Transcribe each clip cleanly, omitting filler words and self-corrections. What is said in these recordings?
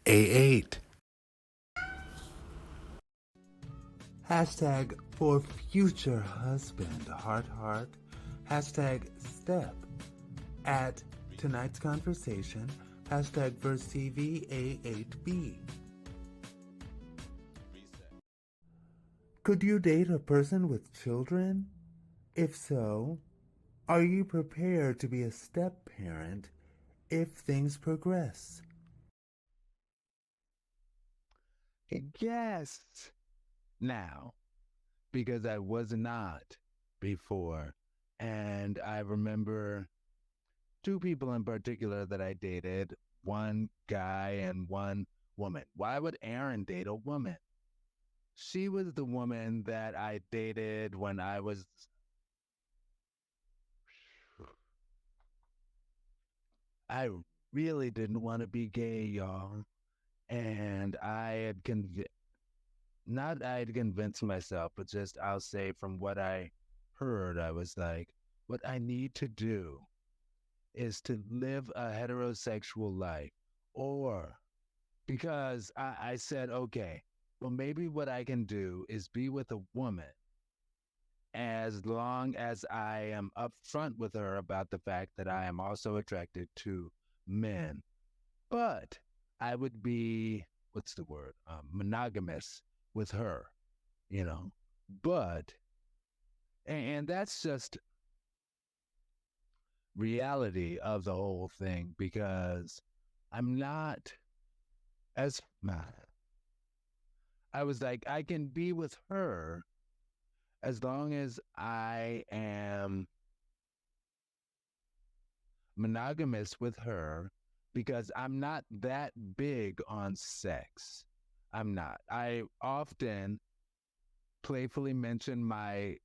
A8. Hashtag for future husband, heart heart. Hashtag step at tonight's conversation. Hashtag Verse TV A8B. Could you date a person with children? If so, are you prepared to be a step parent if things progress? Yes, now, because I was not before. And I remember two people in particular that I dated, one guy and one woman. Why would Aaron date a woman? She was the woman that I dated when I really didn't want to be gay, y'all. And not I had convinced myself, but just I'll say from what I heard, I was like, what I need to do is to live a heterosexual life. Or because I said, okay, well, maybe what I can do is be with a woman as long as I am upfront with her about the fact that I am also attracted to men. But I would be, what's the word, monogamous with her, you know. But, and that's just reality of the whole thing because I'm not as, I was like, I can be with her as long as I am monogamous with her because I'm not that big on sex. I'm not. I often playfully mention my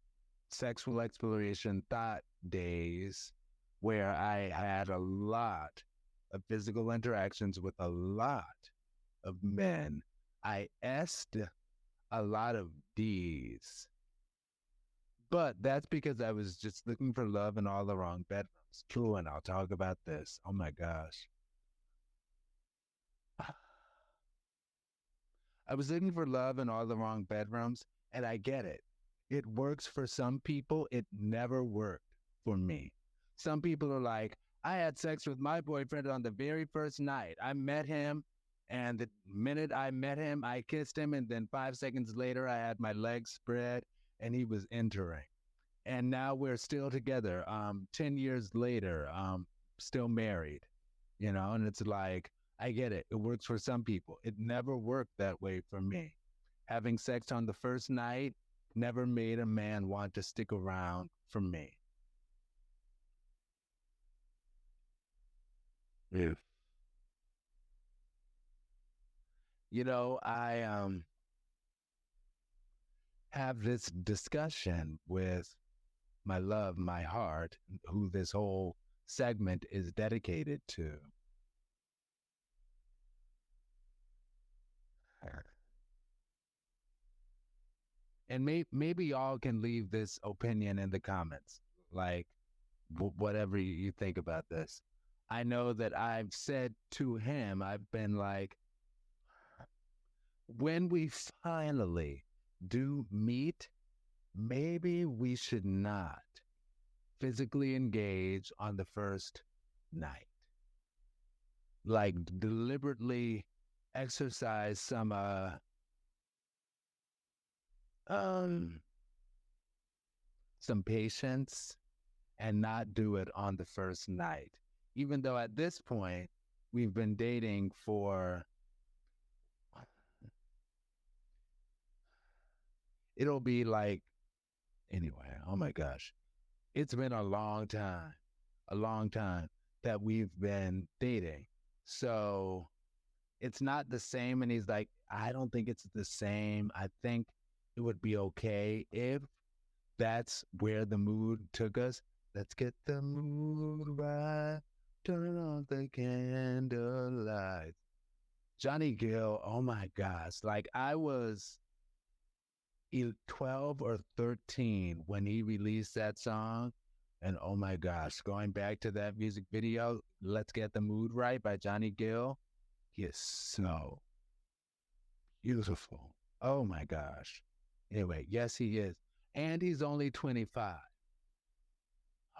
sexual exploration thought days where I had a lot of physical interactions with a lot of men. I asked a lot of D's, but that's because I was just looking for love in all the wrong bedrooms. True, and I'll talk about this. Oh my gosh. I was looking for love in all the wrong bedrooms, and I get it. It works for some people. It never worked for me. Some people are like, I had sex with my boyfriend on the very first night. I met him, and the minute I met him, I kissed him, and then 5 seconds later, I had my legs spread, and he was entering. And now we're still together. 10 years later, still married. And it's like I get it. It works for some people. It never worked that way for me. Having sex on the first night never made a man want to stick around for me. Yeah. I have this discussion with my love, my heart, who this whole segment is dedicated to. And maybe y'all can leave this opinion in the comments, like whatever you think about this. I know that I've said to him, I've been like, when we finally do meet, maybe we should not physically engage on the first night. Like deliberately exercise um some patience and not do it on the first night. Even though at this point we've been dating for, it'll be like, anyway, oh my gosh, it's been a long time that we've been dating. So it's not the same. And he's like, I don't think it's the same. I think it would be okay if that's where the mood took us. Let's get the mood right. Turn on the candlelight. Johnny Gill, oh my gosh. Like I was 12 or 13 when he released that song. And oh my gosh, going back to that music video, Let's Get the Mood Right by Johnny Gill, He is so beautiful. Oh my gosh. Anyway, yes, he is. And he's only 25.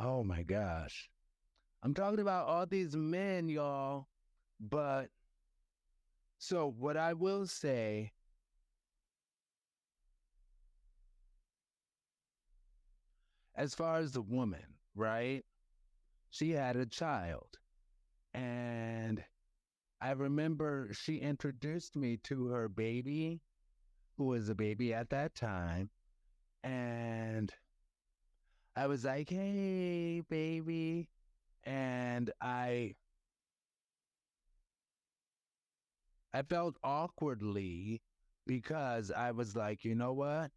Oh my gosh. I'm talking about all these men, y'all. But so what I will say, as far as the woman, right? She had a child. And I remember she introduced me to her baby, who was a baby at that time. And I was like, hey, baby. And I felt awkwardly because I was like, you know what?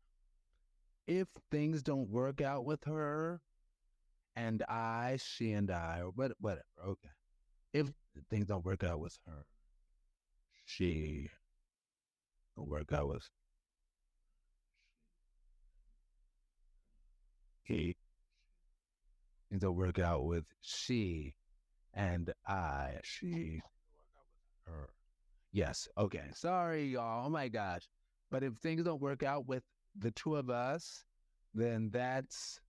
If things don't work out with her and she and I, or whatever, okay. If things don't work out with her, she will work out with he. Things don't work out with she and she her. Yes. Okay. Sorry, y'all. Oh my gosh. But if things don't work out with the two of us, then that's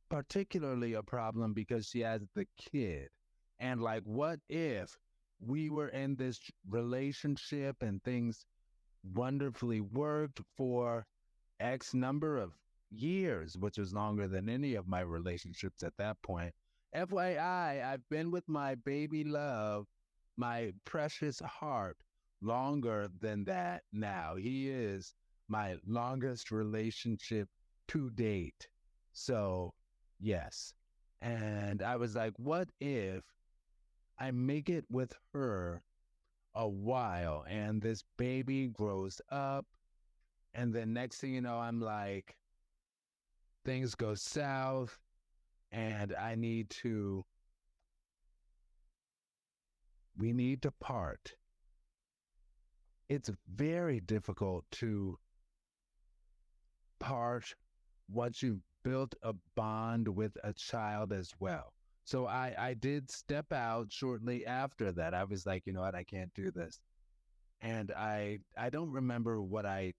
particularly a problem because she has the kid. And like, what if we were in this relationship and things wonderfully worked for X number of years, which was longer than any of my relationships at that point. FYI, I've been with my baby love, my precious heart, longer than that now. He is my longest relationship to date. So, yes. And I was like, what if I make it with her a while and this baby grows up? And then next thing you know, I'm like, things go south and we need to part. It's very difficult to part once you've built a bond with a child as well. So I did step out shortly after that. I was like, you know what, I can't do this. And I don't remember what I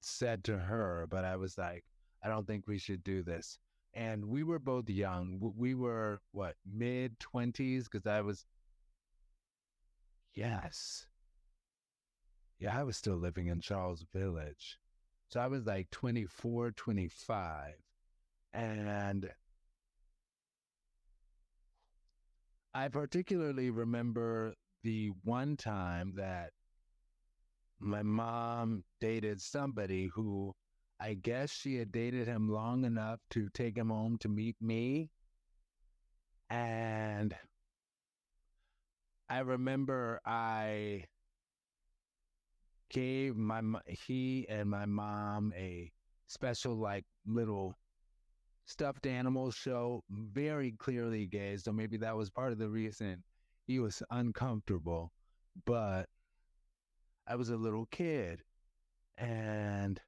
said to her, but I was like, I don't think we should do this. And we were both young. We were what, mid 20s? Because I was, yes. Yeah, I was still living in Charles Village. So I was like 24, 25. And I particularly remember the one time that my mom dated somebody who I guess she had dated him long enough to take him home to meet me. And I remember I gave he and my mom a special like little stuffed animal show, very clearly gay. So maybe that was part of the reason he was uncomfortable. But I was a little kid and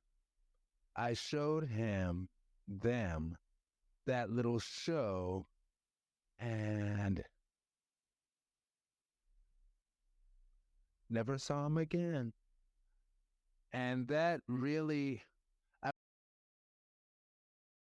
I showed them that little show and never saw him again. And that really